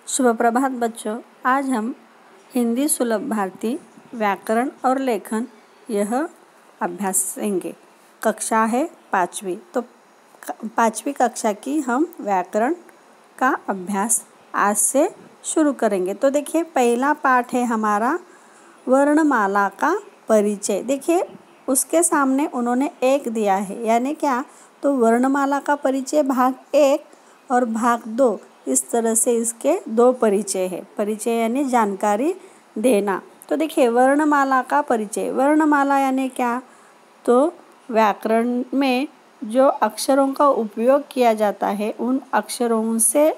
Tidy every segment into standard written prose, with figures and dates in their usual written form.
शुभ प्रभात बच्चों। आज हम हिंदी सुलभ भारती व्याकरण और लेखन यह अभ्यास करेंगे। कक्षा है 5वीं, तो 5वीं कक्षा की हम व्याकरण का अभ्यास आज से शुरू करेंगे। तो देखिए, पहला पाठ है हमारा वर्णमाला का परिचय। देखिए, उसके सामने उन्होंने 1 दिया है, यानी क्या, तो वर्णमाला का परिचय भाग 1 और भाग 2, इस तरह से इसके 2 परिचय है। परिचय यानी जानकारी देना। तो देखिए, वर्णमाला का परिचय। वर्णमाला यानी क्या, तो व्याकरण में जो अक्षरों का उपयोग किया जाता है, उन अक्षरों से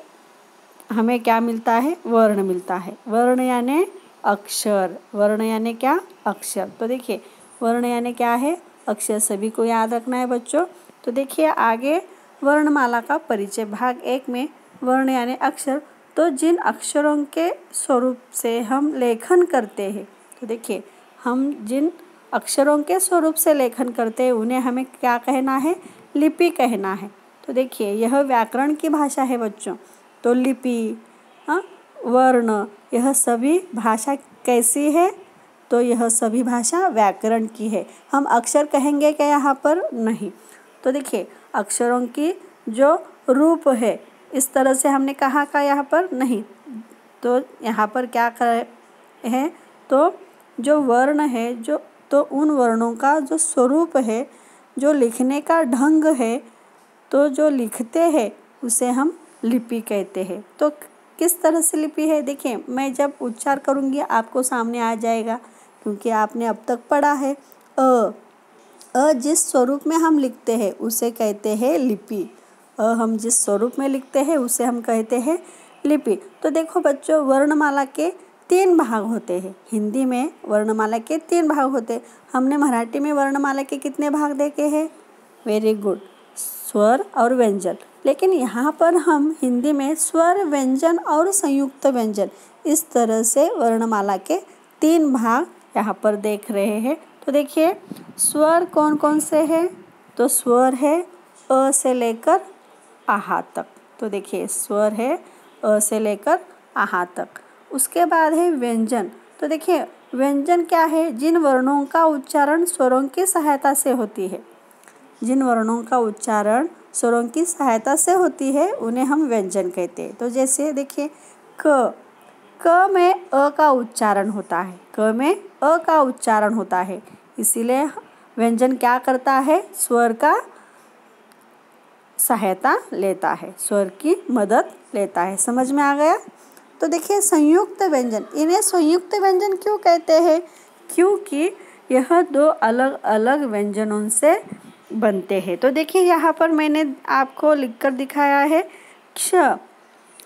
हमें क्या मिलता है, वर्ण मिलता है। वर्ण यानी अक्षर। वर्ण यानी क्या, अक्षर। तो देखिए, वर्ण यानी क्या है, अक्षर। सभी को याद रखना है बच्चों। तो देखिए आगे, वर्णमाला का परिचय भाग 1 में वर्ण यानी अक्षर। तो जिन अक्षरों के स्वरूप से हम लेखन करते हैं, तो देखिए, हम जिन अक्षरों के स्वरूप से लेखन करते हैं उन्हें हमें क्या कहना है, लिपि कहना है। तो देखिए, यह व्याकरण की भाषा है बच्चों। तो लिपि, वर्ण, यह सभी भाषा कैसी है, तो यह सभी भाषा व्याकरण की है। हम अक्षर कहेंगे क्या यहाँ पर, नहीं। तो देखिए, अक्षरों की जो रूप है, इस तरह से हमने कहा का यहाँ पर नहीं। तो यहाँ पर क्या है, तो जो वर्ण है, जो तो उन वर्णों का जो स्वरूप है, जो लिखने का ढंग है, तो जो लिखते हैं उसे हम लिपि कहते हैं। तो किस तरह से लिपि है, देखिए, मैं जब उच्चार करूँगी आपको सामने आ जाएगा, क्योंकि आपने अब तक पढ़ा है। अ जिस स्वरूप में हम लिखते हैं उसे कहते हैं लिपि। हम जिस स्वरूप में लिखते हैं उसे हम कहते हैं लिपि। तो देखो बच्चों, वर्णमाला के 3 भाग होते हैं। हिंदी में वर्णमाला के 3 भाग होते हैं। हमने मराठी में वर्णमाला के कितने भाग देखे हैं, वेरी गुड, स्वर और व्यंजन। लेकिन यहाँ पर हम हिंदी में स्वर, व्यंजन और संयुक्त व्यंजन, इस तरह से वर्णमाला के 3 भाग यहाँ पर देख रहे हैं। तो देखिए, स्वर कौन कौन से हैं, तो स्वर है अ से लेकर आहा तक। तो देखिए, स्वर है अ से लेकर आहा तक। उसके बाद है व्यंजन। तो देखिए, व्यंजन क्या है, जिन वर्णों का उच्चारण स्वरों की सहायता से होती है। जिन वर्णों का उच्चारण स्वरों की सहायता से होती है उन्हें हम व्यंजन कहते हैं। तो जैसे देखिए, क में अ का उच्चारण होता है। क में अ का उच्चारण होता है, इसीलिए व्यंजन क्या करता है, स्वर का सहायता लेता है, स्वर की मदद लेता है। समझ में आ गया। तो देखिए, संयुक्त व्यंजन, इन्हें संयुक्त व्यंजन क्यों कहते हैं, क्योंकि यह 2 अलग अलग व्यंजनों से बनते हैं। तो देखिए, यहाँ पर मैंने आपको लिखकर दिखाया है क्ष।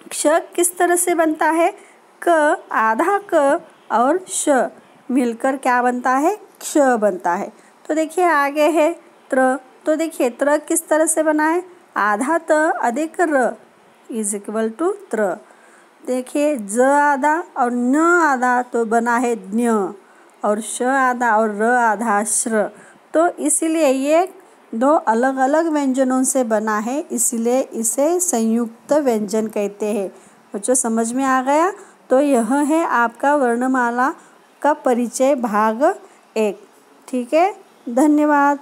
क्ष किस तरह से बनता है, क, आधा क और श मिलकर क्या बनता है, क्ष बनता है। तो देखिए आगे है त्र। तो देखिए, त्र किस तरह से बना है, आधा त अधिक र इज इक्वल टू त्र। देखिए, ज आधा और न आधा तो बना है ज्ञ, और श आधा और र आधा श्र। तो इसीलिए ये 2 अलग अलग व्यंजनों से बना है, इसलिए इसे संयुक्त व्यंजन कहते हैं। बच्चों, समझ में आ गया। तो यह है आपका वर्णमाला का परिचय भाग 1। ठीक है, धन्यवाद।